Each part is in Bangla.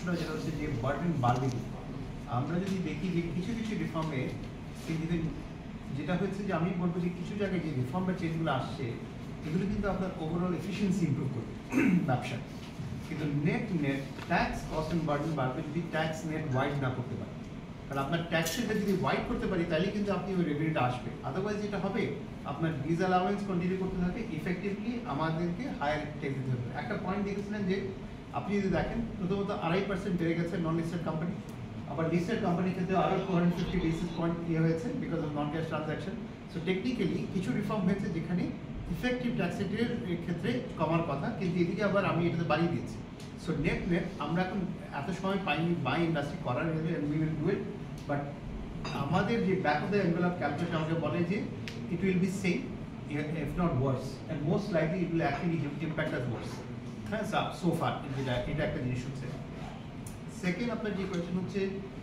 প্রশ্নটা যেটা হচ্ছে যে বার্ডেন বাড়বে কি। আমরা যদি দেখি যে কিছু কিছু রিফর্মে যেটা হচ্ছে যে আমি বলবো যে কিছু জায়গায় যে রিফর্ম বা চেঞ্জগুলো আসছে এগুলো কিন্তু আপনার ওভারঅল এফিসিয়েন্সি ইমপ্রুভ করবে ব্যবসা। কিন্তু net tax cost and burden বাড়বে যদি ট্যাক্স নেট ওয়াইড না করতে পারে। কারণ আপনার ট্যাক্সটা যদি ওয়াইড করতে পারি তাহলে কিন্তু আপনি ওই রেভিনিউটা আসবে। আদারওয়াইজ যেটা হবে আপনার ডিসঅ্যালাউন্স কন্টিনিউ করতে থাকে, ইফেক্টিভলি আমাদেরকে হায়ার ট্যাক্স দিতে হবে। একটা পয়েন্ট দেখেছিলেন যে আপনি যদি দেখেন প্রথমত 2.5% বেড়ে গেছে নন লিস্টেড কোম্পানি, আবার লিস্টেড কোম্পানির ক্ষেত্রে আরও 450 বেসিস পয়েন্ট হয়েছে because of non cash transaction. So technically কিছু রিফর্ম হয়েছে যেখানে ইফেক্টিভ ট্যাক্স রেটের ক্ষেত্রে কমার কথা, কিন্তু এদিকে আবার আমি এটাতে বাড়িয়ে দিয়েছি। সো নেট আমরা এখন এত সময় পাইনি বাই ইন্ডাস্ট্রি করার জন্য, we will do it, but আমাদের যে back of the envelope calculation আমাকে বলে যে it will be same if not worse, and most likely it will actually impact us worse. হ্যাঁ সো ফার এটা একটা জিনিস হচ্ছে। সেকেন্ড আপনার যে কোয়েশ্চেন হচ্ছে,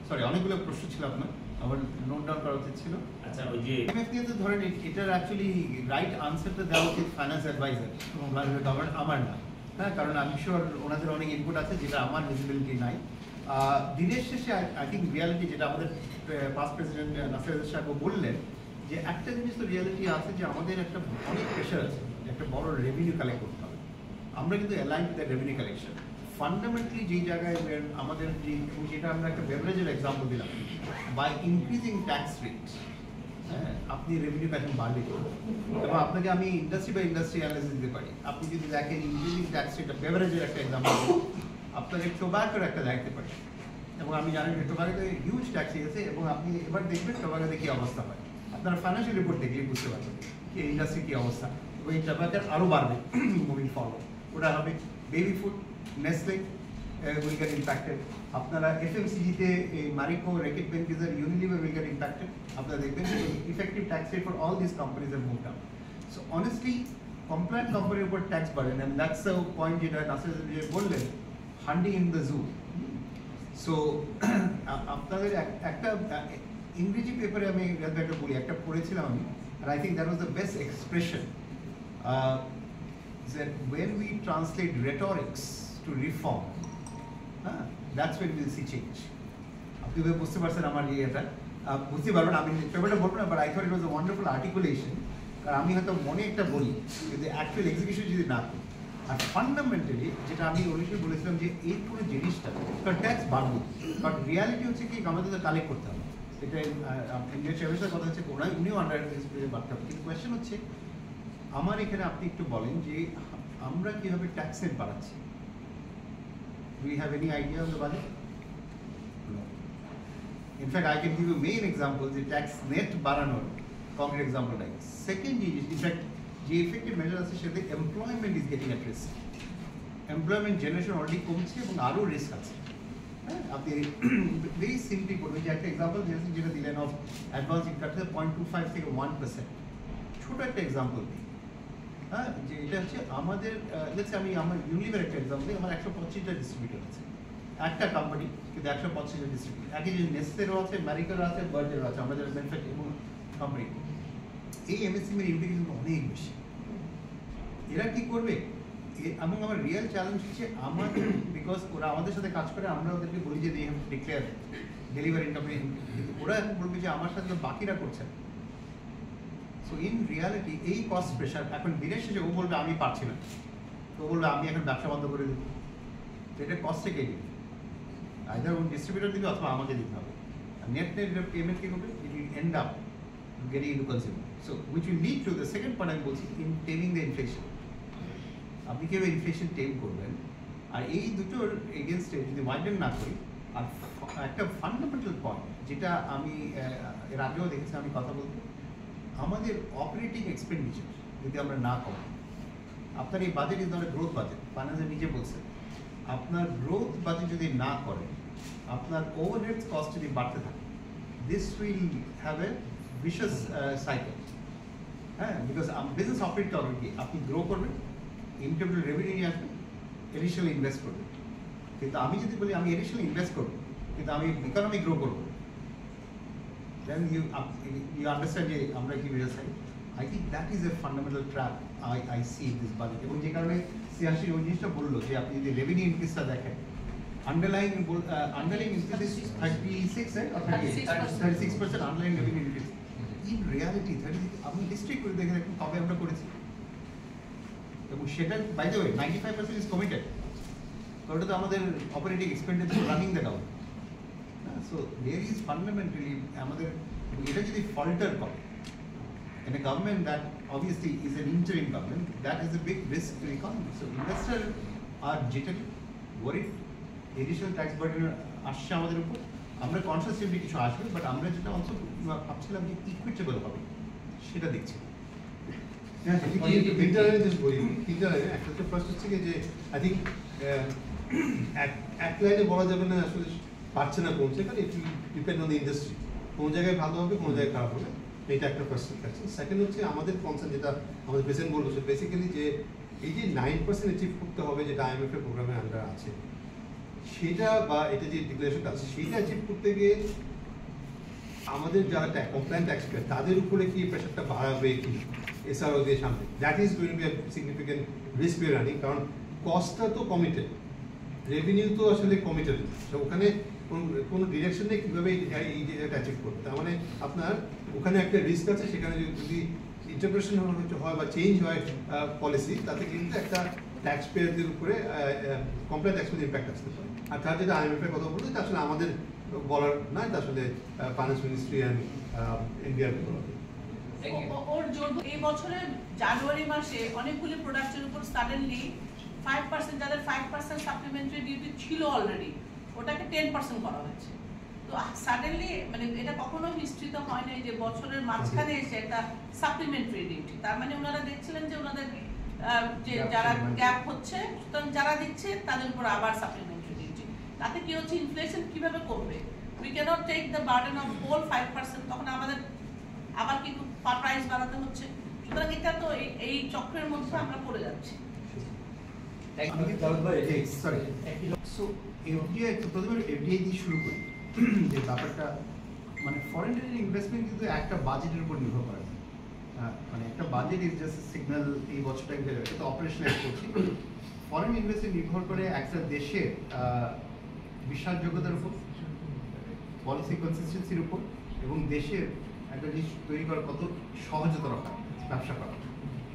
সরি অনেকগুলো প্রশ্ন ছিল আপনার, আমার নোট ডাউন করা উচিত ছিল। আচ্ছা ওই যে এমএফটিতে ধরেন এটার অ্যাকচুয়ালি রাইট আনসারটা দেওয়া উচিত ফাইন্যান্স অ্যাডভাইজার এবং গভর্নমেন্ট, আমার না। হ্যাঁ, কারণ আমি শিওর ওনাদের অনেক ইনপুট আছে যেটা আমার ভিজিবিলিটি নাই। দিনের শেষে আই থিঙ্ক রিয়ালিটি যেটা আমাদের পাস্ট প্রেসিডেন্ট নাসির সাহেব বললেন যে একটা জিনিস তো রিয়ালিটি আছে যে আমাদের একটা অনেক প্রেশার আছে, একটা বড় রেভিনিউ কালেক্ট করতে হবে। আমরা কিন্তু align with the revenue collection fundamentally যেই জায়গায় আমাদের যেটা আমরা একটা বেভারেজের এক্সাম্পল দিলাম, বাই ইনক্রিজিং ট্যাক্স রেট আপনি রেভিনিউ কালেকশন বাড়বে এবং আপনাকে আমি ইন্ডাস্ট্রি বাই ইন্ডাস্ট্রি অ্যানালাইসিস দিতে পারি। আপনি যদি দেখেন ইনক্রিজিং ট্যাক্স রেট বেভারেজের একটা এক্সাম্পল, আপনাকে টোব্যাকোর একটা দেখতে পারি এবং আমি জানি যে টোব্যাকোতে হিউজ ট্যাক্স আছে এবং আপনি এবার দেখবেন টোব্যাকোতে কী অবস্থা হয়। আপনারা ফাইন্যান্সিয়াল রিপোর্ট দেখলেই বুঝতে পারবেন যে ইন্ডাস্ট্রি কী অবস্থা এবং এই টোব্যাকোর আরও বাড়বে মুভিং ফরওয়ার্ড। ওটা হবে baby food, Nestle will get impacted. আপনারা এফএমসিজিতে এই Mariko, Reckitt Benckiser, Unilever will get impacted. আপনারা দেখবেন effective tax rate for all these companies have moved up. So honestly, compliant কোম্পানির উপর tax বাড়েন, and that's the point যেটা নাসির বললেন, handi in the zoo. So আপনাদের একটা ইংরেজি পেপারে আমি একটা বলি, একটা পড়েছিলাম আমি, and I think that was the best expression that when we translate rhetorics to reform, that's when we'll see change. আপনি বুঝতে পারছেন আমার এটা বুঝতে পারবেন, আমি পেপারটা বলবো না, but I thought it was a wonderful articulation. কারণ আমি হয়তো মনে একটা বলি কিন্তু অ্যাকচুয়াল এক্সিকিউশন যদি না করি, আর ফান্ডামেন্টালি যেটা আমি অনেকই বলেছিলাম যে এই পুরো জিনিসটা কারণ ট্যাক্স বাড়বে, বাট রিয়ালিটি হচ্ছে কি আমাদের তো কালেক্ট করতে হবে। এটা ইন্ডিয়ান সার্ভিসের কথা হচ্ছে উনিও আন্ডার বাড়তে হবে, কিন্তু কোয়েশ্চেন হচ্ছে আমার এখানে আপনি একটু বলেন যে আমরা কীভাবে ট্যাক্স রেট বাড়াচ্ছি। Do you have any idea on the budget? No. In fact, I can give you main examples, the tax net baranor, concrete example like. Second is, in fact, the effective measure is that employment is getting at risk. Employment generation already komche এবং আরো risk আছে। আপনি very simply বলবেন যে একটা এক্সাম্পল যেটা দিলেন অফ অ্যাডভান্স ইনকাম 0.25 থেকে 1%, ছোট একটা এক্সাম্পল দিই। হ্যাঁ, যে এটা হচ্ছে আমাদের লেটস আমি আমার ইউনিলিভার একটা এক্সাম্পল দিই, আমার 125টা ডিস্ট্রিবিউটর আছে, একটা কোম্পানি কিন্তু 125টা ডিস্ট্রিবিউটর, একই যে নেসলেরও আছে, ম্যারিকোরও আছে, বার্জারও আছে, আমাদের ম্যানুফ্যাকচারিং এবং কোম্পানি। এই এমএসএমইর ইমপ্লিকেশন অনেক বেশি। এরা কি করবে এবং আমার রিয়েল চ্যালেঞ্জ হচ্ছে আমাদের, বিকজ ওরা আমাদের সাথে কাজ করে, আমরা ওদেরকে বলি যে they have to declare delivery income, ওরা এখন বলবে যে আমার সাথে বাকিরা করছেন। সো ইন রিয়ালিটি এই কস্ট প্রেশার এখন দিনের শেষে ও বলবে আমি পারছি না, তো বলবে আমি এখন ব্যবসা বন্ধ করে দেবো, তো এটা কস্টে কে দিবে, আইদার ওন ডিস্ট্রিবিউটর দিবে অথবা আমাকে দিতে হবে। নেট পেমেন্ট কী করবে, it will end up getting into consumer, so which will lead to the second point আমি বলছি ইন টেমিং দ্য ইনফ্লেশন। আপনি কীভাবে ইনফ্লেশন টেম করবেন, আর এই দুটোর এগেনস্টে যদি ওয়াইডেন না করি। আর একটা ফান্ডামেন্টাল পয়েন্ট যেটা আমি এর আগেও দেখেছি আমি কথা বলতে, আমাদের অপারেটিং এক্সপেন্ডিচার যদি আমরা না করি, আপনার এই budget is not a growth budget, ফাইন্যান্সে নিজে বলছে, আপনার গ্রোথ বাজেট যদি না করে, আপনার ওভারহেডস কস্ট যদি বাড়তে থাকে, this will have a vicious cycle. হ্যাঁ, বিকজ বিজনেস অপারেট করবেন কি, আপনি গ্রো করবেন, ইনক্রিমেন্টাল রেভিনিউ নিয়ে আসবেন, এডিশনাল ইনভেস্ট করবেন। কিন্তু আমি যদি বলি আমি এডিশনাল ইনভেস্ট করবো কিন্তু আমি ইকোনমি গ্রো করবো, then you understand যে আমরা কি বুঝতে চাই। I think that is a fundamental trap I see in this budget, এবং যে কারণে সিয়াসি ওই জিনিসটা বললো যে আপনি যদি রেভিনিউ ইনক্রিজটা দেখেন, underlying increase is 36, right? Or 36% underlying revenue increase. In reality, 36, আমি history করে দেখে দেখুন কবে আমরা করেছি। এবং সেটা by the way 95% is committed. কারণ এটা তো আমাদের operating expenditure running that out. So there is fundamentally আমাদের এটা যদি ফল্টার করে in a government that obviously is an interim government, that is a big risk to the economy. So investors are jittery, worried, additional tax burden আসছে আমাদের উপর। আমরা কনসিয়াসলি কিছু আসবে, বাট আমরা যেটা অলসো ভাবছিলাম যে ইকুইটেবল হবে সেটা দেখছি। একটা ফার্স্ট হচ্ছে যে আই থিঙ্ক এক লাইনে বলা যাবে না আসলে পারছে না পৌঁছে, কারণ it will depend on the industry. কোন জায়গায় ভালো হবে, কোন জায়গায় খারাপ হবে, এটা একটা ফার্স্ট আছে। সেকেন্ড হচ্ছে আমাদের কনসার্ন, যেটা আমাদের প্রেসিডেন্ট বলবো, সে বেসিক্যালি যে এই যে 9% অ্যাচিভ করতে হবে যেটা IMF এর প্রোগ্রামের আন্ডার আছে, সেটা বা এটা যে ডিক্লারেশনটা আছে সেটা অ্যাচিভ করতে গিয়ে আমাদের যারা কমপ্লায়েন্ট ট্যাক্স পেয়ার তাদের উপরে কি প্রেশারটা বাড়াবে কি এসআরও দিয়ে সামনে, that is going to be a significant risk we are running. কারণ কস্টটা তো কমিটেড, রেভিনিউ তো আসলে কমিটেড, ওখানে কোনো ডিরেকশন নেই কীভাবে এই জায়গাটা অ্যাচিভ করবে। তার মানে আপনার ওখানে একটা রিস্ক আছে, সেখানে যদি ইন্টারপ্রেশন হয় বা চেঞ্জ হয় পলিসি, তাতে কিন্তু একটা ট্যাক্স পেয়ারদের উপরে কমপ্লেন ট্যাক্স পেয়ার ইম্প্যাক্ট আসতে পারে। আর তার যেটা IMF এর কথা বলতে আসলে আমাদের বলার না, এটা আসলে ফাইন্যান্স মিনিস্ট্রি অ্যান্ড ইন্ডিয়ার বলার। ওর জোর এই বছরের জানুয়ারি মাসে অনেকগুলি প্রোডাক্টের উপর সাডেনলি 5%, যাদের 5% সাপ্লিমেন্টারি ডিউটি ছিল অলরেডি, ওটাকে 10% করা হয়েছে। তো সাডেনলি মানে এটা কখনো হিস্ট্রিতে হয় নাই যে বছরের মাঝখানে এসে একটা সাপ্লিমেন্টারি ডিউটি। তার মানে ওনারা দেখছিলেন যে ওনাদের যে যারা গ্যাপ হচ্ছে, সুতরাং যারা দিচ্ছে তাদের উপর আবার সাপ্লিমেন্টারি ডিউটি। তাতে কি হচ্ছে, ইনফ্লেশন কিভাবে কমবে? We can't take the burden of whole 5%, তখন আমাদের আবার কিন্তু প্রাইস বাড়াতে হচ্ছে। সুতরাং এটা তো এই চক্রের মধ্যে আমরা পড়ে যাচ্ছি। প্রথমে FDI দিয়ে শুরু করি। যে ব্যাপারটা মানে ফরেন ডাইরেক্ট ইনভেস্টমেন্ট কিন্তু একটা বাজেটের উপর নির্ভর করে, মানে একটা বাজেট ইজ জাস্ট সিগন্যাল এই বছরটা এটা তো অপারেশনালাইজ করছি। ফরেন ইনভেস্টমেন্ট নির্ভর করে একটা দেশের বিশ্বাসযোগ্যতার উপর, পলিসি কনসিস্টেন্সির উপর, এবং দেশের একটা জিনিস তৈরি করা কত সহজতর হয় ব্যবসা করা।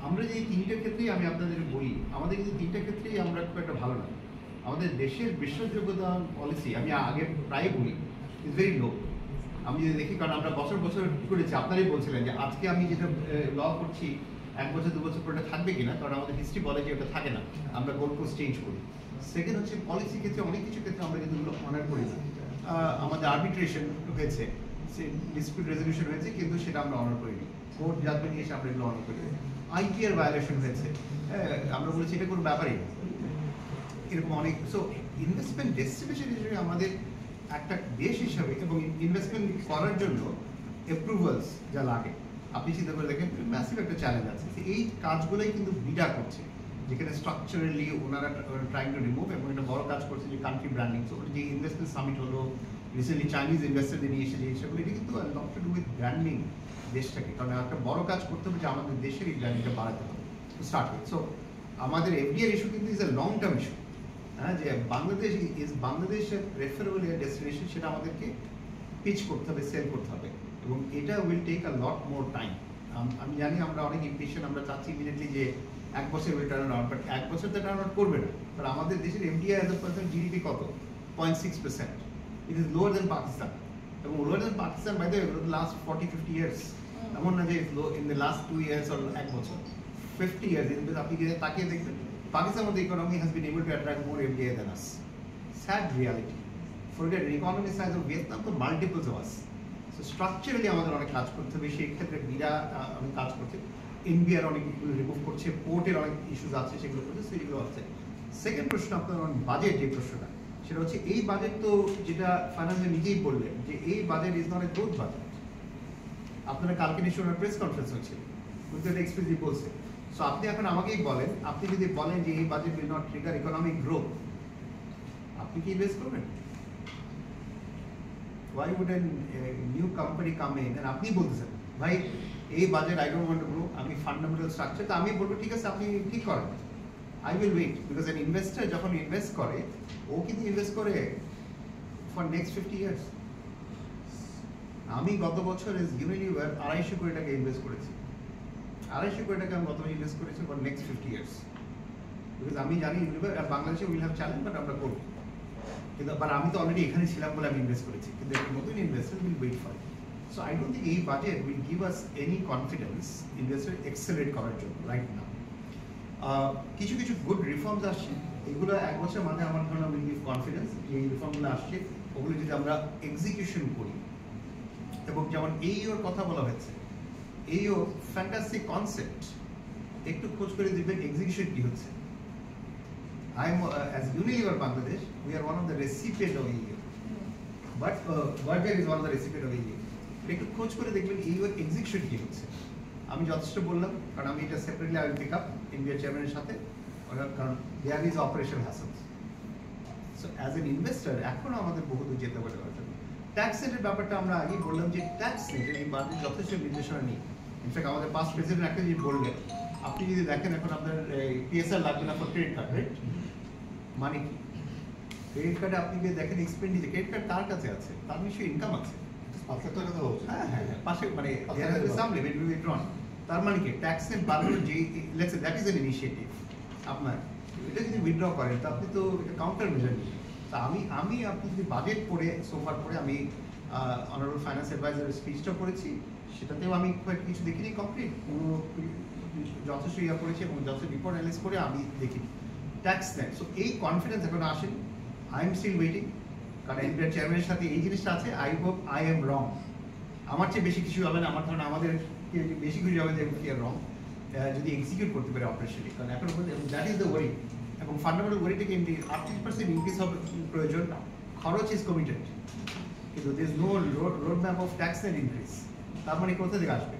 আমরা যে এই তিনটা ক্ষেত্রেই আমি আপনাদের বলি, আমাদের কিন্তু তিনটা ক্ষেত্রেই আমরা খুব একটা ভালো না। আমাদের দেশের বিশ্বাসযোগ্যতা পলিসি আমি আগে প্রায় বলি ইজ ভেরি লো। আমি যদি দেখি, কারণ আমরা বছর বছর করেছি, আপনারাই বলছিলেন যে আজকে আমি যেটা ল করছি 1 বছর 2 বছর পরে এটা থাকবে কিনা, কারণ আমাদের হিস্ট্রি বলে যে ওটা থাকে না, আমরা গোল পোস্ট চেঞ্জ করি। সেকেন্ড হচ্ছে পলিসি ক্ষেত্রে অনেক কিছু ক্ষেত্রে আমরা কিন্তু এগুলো অনার করি না। আমাদের আর্বিট্রেশন হয়েছে, সে ডিসপিউট রেজলিউশন হয়েছে, কিন্তু সেটা আমরা অনার করিনি। কোর্ট জাজমেন্ট নিয়ে এসে আমরা এগুলো অনার করি। IPR ভায়োলেশন হয়েছে, আমরা বলেছি এটা কোনো ব্যাপারই না। এরকম অনেক। সো ইনভেস্টমেন্ট ডেস্টিনেশন হিসেবে আমাদের একটা দেশ হিসাবে, এবং ইনভেস্টমেন্ট করার জন্য অ্যাপ্রুভালস যা লাগে, আপনি চিন্তা করে দেখেন ম্যাসিভ একটা চ্যালেঞ্জ আছে। এই কাজগুলোই কিন্তু বিডা করছে, যেখানে স্ট্রাকচারালি ওনারা ট্রাইং টু রিমুভ, এবং একটা বড় কাজ করছে যে কান্ট্রি ব্র্যান্ডিং। সো যে ইনভেস্টমেন্ট সামিট হলো রিসেন্টলি, চাইনিজ ইনভেস্টারদের নিয়ে এসেছে, সেগুলো এটা কিন্তু lot to do with branding দেশটাকে, কারণ একটা বড় কাজ করতে হবে যে আমাদের দেশের এই ব্র্যান্ডিংটা বাড়াতে হবে স্টার্ট উইথ। সো আমাদের FDI ইস্যু কিন্তু is a long term issue. হ্যাঁ, যে বাংলাদেশের প্রেফারেবল ডেস্টিনেশন, সেটা আমাদেরকে পিচ করতে হবে, সেল করতে হবে, এবং এটা will take a lot more time. আমি জানি আমরা অনেক ইম্পেশেন্ট, আমরা চাচ্ছি ইমিডিয়েটলি যে 1 বছর উইল টার্ন আউট, বাট 1 বছর তো টার্ন আউট করবে না। কারণ আমাদের দেশের FDI as a percent GDP কত? 0.6%। It is lower than Pakistan, এবং lower than Pakistan by the last 40-50 years. এমন না যে in the last 2 years or 1 বছর, 50 ইয়ার্স। আপনি তাকিয়ে দেখবেন Pakistan of the economy has been able to attract more FDI than us. Sad reality. Forget an economy size of Vietnam, the multiples of us. So structurally আমাদের অনেক কাজ করতে হবে, সেই ক্ষেত্রে বিরা অনেক কাজ করছে, NBR অনেকগুলো রিমুভ করছে, পোর্টের অনেক ইস্যুস আছে সেগুলো করছে, সেগুলো আছে। সেকেন্ড প্রশ্ন আপনার বাজেট, যে প্রশ্নটা সেটা হচ্ছে এই বাজেট, তো যেটা ফাইন্যান্সে নিজেই বললেন যে এই budget is not a growth budget. আপনারা কালকে নিশ্চয় প্রেস কনফারেন্স হচ্ছে, কিন্তু এটা এক্সপ্রেসলি বলছে। সো আপনি এখন আমাকেই বলেন, আপনি যদি বলেন যে এই budget will not trigger economic growth, আপনি কি ইনভেস্ট করবেন? Why would a new company come in and আপনি বলতেছেন ভাই এই budget I don't want to grow, আমি ফান্ডামেন্টাল স্ট্রাকচার, তো আমি বলবো ঠিক আছে আপনি ঠিক করেন, I will wait because an investor যখন ইনভেস্ট করে ও কিন্তু ইনভেস্ট করে for next 50 years. আমি গত বছর ইউনিলিভার 250 কোটি টাকা ইনভেস্ট করেছি। 250 কোটি টাকা আমি গত বছর ইনভেস্ট করেছি for next 50 years. বিকজ আমি জানি ইউনিলিভার আর বাংলাদেশে উইল হ্যাভ চ্যালেঞ্জ বাট আমরা করব। কিন্তু আবার আমি তো অলরেডি এখানে ছিলাম বলে আমি ইনভেস্ট করেছি, কিন্তু একটা নতুন investor will wait for it. So I don't think এই budget will give us any confidence investor accelerate করার জন্য রাইট নাও। কিছু কিছু গুড রিফর্মস আসছে, এগুলো এক বছর মানে আমার ধারণা উইল গিভ কনফিডেন্স। এই রিফর্মগুলো আসছে ওগুলো যদি আমরা এক্সিকিউশন করি, এবং যেমন এইওর কথা বলা হয়েছে, এইও ফ্যান্টাস্টিক কনসেপ্ট, একটু খোঁজ করে দেখবেন এক্সিকিউশন কি হচ্ছে। as Unilever Bangladesh, we are one of the recipients of EU, but Berger is one of the recipients of EU. একটু খোঁজ করে দেখবেন এইওর এক্সিকিউশন কি হচ্ছে। আমি যথেষ্ট বললাম, কারণ আমি এটা separately I will pick up India চেয়ারম্যানের সাথে, কারণ there is operation hassles. So as an investor এখনো আমাদের বহু দূর যেতে পারে। ট্যাক্স রেটের ব্যাপারটা আমরা আগেই বললাম যে ট্যাক্স রেটের এই বাজেট যথেষ্ট নির্দেশনা নেই। ইনফ্যাক্ট আমাদের পাস্ট প্রেসিডেন্ট একটা জিনিস বললেন, আপনি যদি দেখেন এখন আপনার পিএসআর লাগবে না ফর ক্রেডিট কার্ড, রাইট? মানে কি ক্রেডিট কার্ডে আপনি যদি দেখেন এক্সপেন্ডিচার, ক্রেডিট কার্ড তার কাছে আছে, তার নিশ্চয়ই ইনকাম আছে। 5 লাখ টাকা তো হচ্ছে। হ্যাঁ হ্যাঁ, পাশে মানে there is some limit will be drawn. তার মানে কি ট্যাক্সের বাড়ানোর যে let's say that is an initiative আপনার, এটা যদি উইথড্র করেন তা আপনি তো এটা কাউন্টার মেজার নিন। তা আমি আপনি যদি বাজেট পড়ে সোফার পরে আমি অনারেবল ফাইন্যান্স অ্যাডভাইজারের স্পিচটা পড়েছি, সেটাতেও আমি কিছু দেখিনি কমপ্লিট, যথেষ্ট ইয়া করেছি এবং যথেষ্ট রিপোর্ট অ্যানালাইজ করে আমি দেখিনি ট্যাক্স নেয়। সো এই কনফিডেন্স এখন আসেনি, আই এম স্টিল ওয়েটিং, কারণ এনবিআর চেয়ারম্যানের সাথে এই জিনিসটা আছে। আই হোপ আই এম রং, আমার চেয়ে বেশি কিছু হবে না, আমার ধারণা আমাদের বেশি কিছু হবে যে কি আর রং যদি এক্সিকিউট করতে পারে অপারেশনালি, কারণ এখন দ্যাট ইজ দ্য ওয়ারি। এবং ফান্ডামেন্টাল ওয়ারিটা কি 38% ইনক্রিজ হবে প্রয়োজন, খরচ ইজ কমিটেড, কিন্তু there is no road map of tax net increase. তার মানে কোথা থেকে আসবে?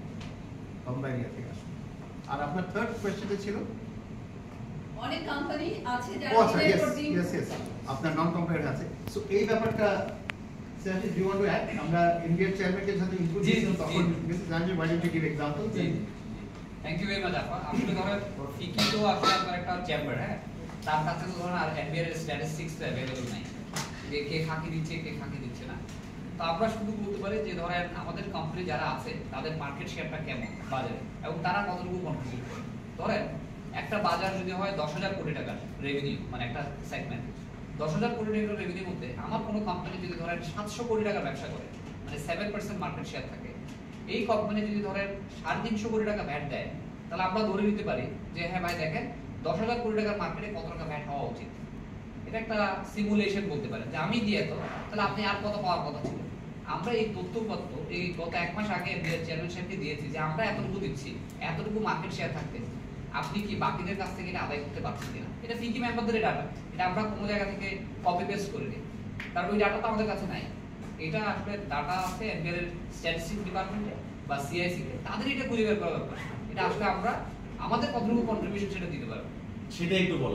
কম্বাইন ইয়ার থেকে আসবে। আর আপনার থার্ড কোয়েশ্চেনটা ছিল অনেক কোম্পানি আছে যারা আপনার নন কম্পারেটিভ আছে। সো এই ব্যাপারটা sir do you want to add? আমরা ইন্ডিয়ান চেয়ারম্যানকে সাথে ইনপুট দিয়েছিলাম তখন, জানেন why don't you give example? Thank you very much আপা। আসলে ধরেন ফিকি তো আসলে আপনার একটা চেম্বার, হ্যাঁ, তার কাছে তো ধরেন আর এনবিআর এর স্ট্যাটিস্টিক্স তো অ্যাভেলেবল নাই যে কে ফাঁকি দিচ্ছে কে ফাঁকি দিচ্ছে না। তো আমরা শুধু বলতে পারি যে ধরেন আমাদের কোম্পানি যারা আছে তাদের মার্কেট শেয়ারটা কেমন বাজারে এবং তারা কতটুকু কন্ট্রিবিউট করে। ধরেন একটা বাজার যদি হয় 10,000 কোটি টাকার রেভিনিউ, মানে একটা সেগমেন্ট 10,000 কোটি টাকার রেভিনিউর মধ্যে আমার কোনো কোম্পানি যদি ধরেন 700 কোটি টাকার ব্যবসা করে, মানে 7% মার্কেট শেয়ার থাকে, এই কোম্পানি যদি ধরেন 350 কোটি টাকা ভ্যাট দেয়, তাহলে আমরা ধরে নিতে পারি যে হ্যাঁ ভাই দেখেন 10,000 কোটি টাকার মার্কেটে কত টাকা ভ্যাট হওয়া উচিত। এটা একটা সিমুলেশন বলতে পারেন যে আমি দিয়ে তো তাহলে আপনি আর কত পাওয়ার কথা ছিল। আমরা এই তথ্যপত্র এই গত 1 মাস আগে চেয়ারম্যান সাহেবকে দিয়েছি যে আমরা এতটুকু দিচ্ছি, এতটুকু মার্কেট শেয়ার থাকতে আপনি কি বাকিদের কাছ থেকে এটা আদায় করতে পারছেন কিনা। এটা ফিকি মেম্বারদের ডাটা, এটা আমরা কোনো জায়গা থেকে কপি পেস্ট করে নিই, কারণ ওই ডাটা তো আমাদের কাছে নাই। এটা আসলে ডাটা আছে এনবিআর এর স্ট্যাটিস্টিক্স ডিপার্টমেন্টে বা সিআইসি তে, তাদের এটা খুঁজে বের করা ব্যাপার। এটা আসলে আমরা আমাদের কতটুকু কন্ট্রিবিউশন সেটা দিতে পারবো, সেটাই একটু বলো।